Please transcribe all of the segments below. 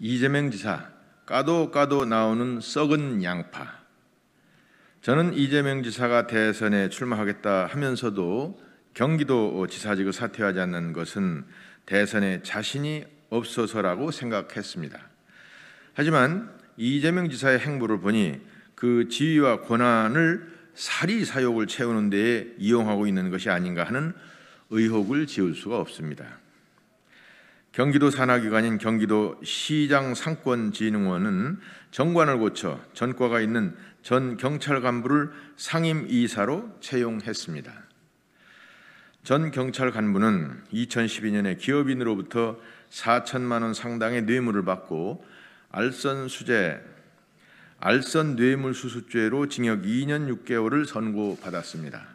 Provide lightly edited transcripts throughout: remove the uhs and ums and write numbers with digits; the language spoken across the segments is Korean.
이재명 지사, 까도 나오는 썩은 양파. 저는 이재명 지사가 대선에 출마하겠다 하면서도 경기도 지사직을 사퇴하지 않는 것은 대선에 자신이 없어서라고 생각했습니다. 하지만 이재명 지사의 행보를 보니 그 지위와 권한을 사리사욕을 채우는 데에 이용하고 있는 것이 아닌가 하는 의혹을 지울 수가 없습니다. 경기도 산하기관인 경기도시장상권진흥원은 정관을 고쳐 전과가 있는 전 경찰 간부를 상임이사로 채용했습니다. 전 경찰 간부는 2012년에 기업인으로부터 4천만 원 상당의 뇌물을 받고 알선 뇌물수수죄로 징역 2년 6개월을 선고받았습니다.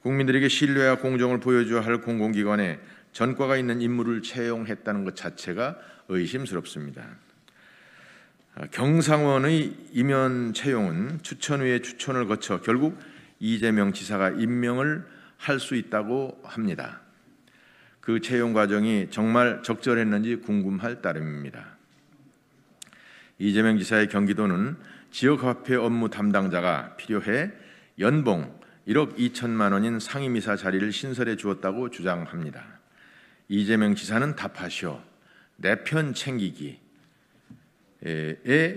국민들에게 신뢰와 공정을 보여줘야 할 공공기관에 전과가 있는 인물을 채용했다는 것 자체가 의심스럽습니다. 경상원의 임원 채용은 추천 위에 추천을 거쳐 결국 이재명 지사가 임명을 할 수 있다고 합니다. 그 채용 과정이 정말 적절했는지 궁금할 따름입니다. 이재명 지사의 경기도는 지역화폐 업무 담당자가 필요해 연봉 1억 2천만 원인 상임이사 자리를 신설해 주었다고 주장합니다. 이재명 지사는 답하시오. 내 편 챙기기에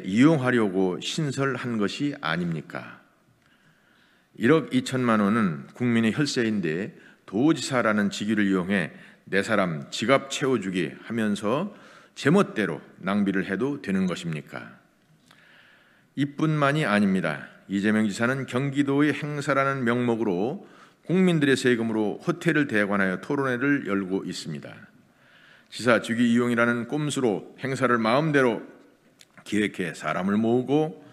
이용하려고 신설한 것이 아닙니까? 1억 2천만 원은 국민의 혈세인데 도지사라는 직위를 이용해 내 사람 지갑 채워주기 하면서 제멋대로 낭비를 해도 되는 것입니까? 이뿐만이 아닙니다. 이재명 지사는 경기도의 행사라는 명목으로 국민들의 세금으로 호텔을 대관하여 토론회를 열고 있습니다. 지사 직위 이용이라는 꼼수로 행사를 마음대로 기획해 사람을 모으고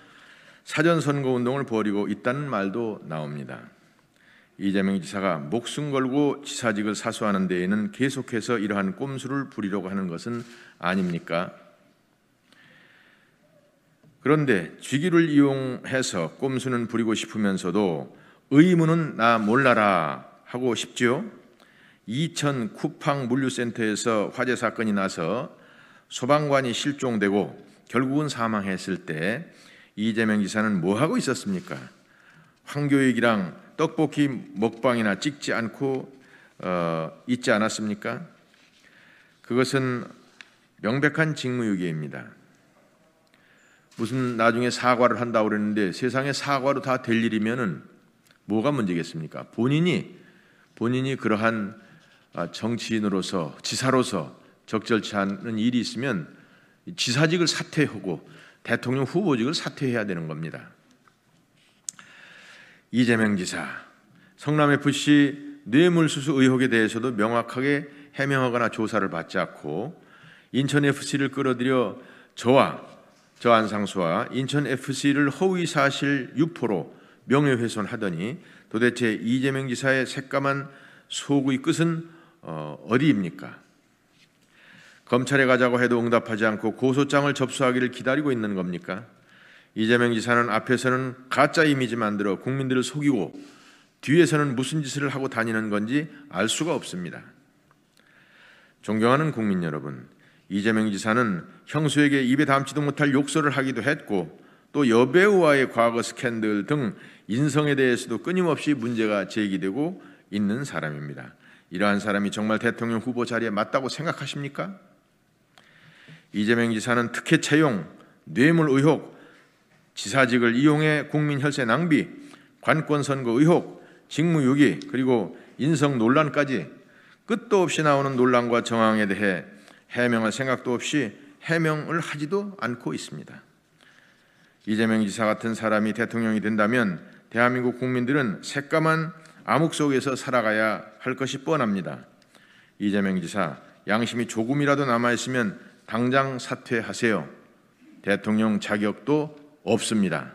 사전선거운동을 벌이고 있다는 말도 나옵니다. 이재명 지사가 목숨 걸고 지사직을 사수하는 데에는 계속해서 이러한 꼼수를 부리려고 하는 것은 아닙니까? 그런데 직위를 이용해서 꼼수는 부리고 싶으면서도 의무는 나 몰라라 하고 싶지요. 이천 쿠팡 물류센터에서 화재 사건이 나서 소방관이 실종되고 결국은 사망했을 때 이재명 지사는 뭐 하고 있었습니까? 황교익이랑 떡볶이 먹방이나 찍지 않고 있지 않았습니까? 그것은 명백한 직무유기입니다. 무슨 나중에 사과를 한다고 그랬는데 세상에 사과로 다 될 일이면은 뭐가 문제겠습니까? 본인이 그러한 정치인으로서 지사로서 적절치 않은 일이 있으면 지사직을 사퇴하고 대통령 후보직을 사퇴해야 되는 겁니다. 이재명 지사, 성남FC 뇌물수수 의혹에 대해서도 명확하게 해명하거나 조사를 받지 않고 인천FC를 끌어들여 저 안상수와 인천FC를 허위사실 유포로 명예훼손하더니 도대체 이재명 지사의 새까만 속의 끝은 어디입니까? 검찰에 가자고 해도 응답하지 않고 고소장을 접수하기를 기다리고 있는 겁니까? 이재명 지사는 앞에서는 가짜 이미지 만들어 국민들을 속이고 뒤에서는 무슨 짓을 하고 다니는 건지 알 수가 없습니다. 존경하는 국민 여러분, 이재명 지사는 형수에게 입에 담지도 못할 욕설을 하기도 했고 또 여배우와의 과거 스캔들 등 인성에 대해서도 끊임없이 문제가 제기되고 있는 사람입니다. 이러한 사람이 정말 대통령 후보 자리에 맞다고 생각하십니까? 이재명 지사는 특혜 채용, 뇌물 의혹, 지사직을 이용해 국민 혈세 낭비, 관권 선거 의혹, 직무유기 그리고 인성 논란까지 끝도 없이 나오는 논란과 정황에 대해 해명할 생각도 없이 해명을 하지도 않고 있습니다. 이재명 지사 같은 사람이 대통령이 된다면 대한민국 국민들은 새까만 암흑 속에서 살아가야 할 것이 뻔합니다. 이재명 지사, 양심이 조금이라도 남아있으면 당장 사퇴하세요. 대통령 자격도 없습니다.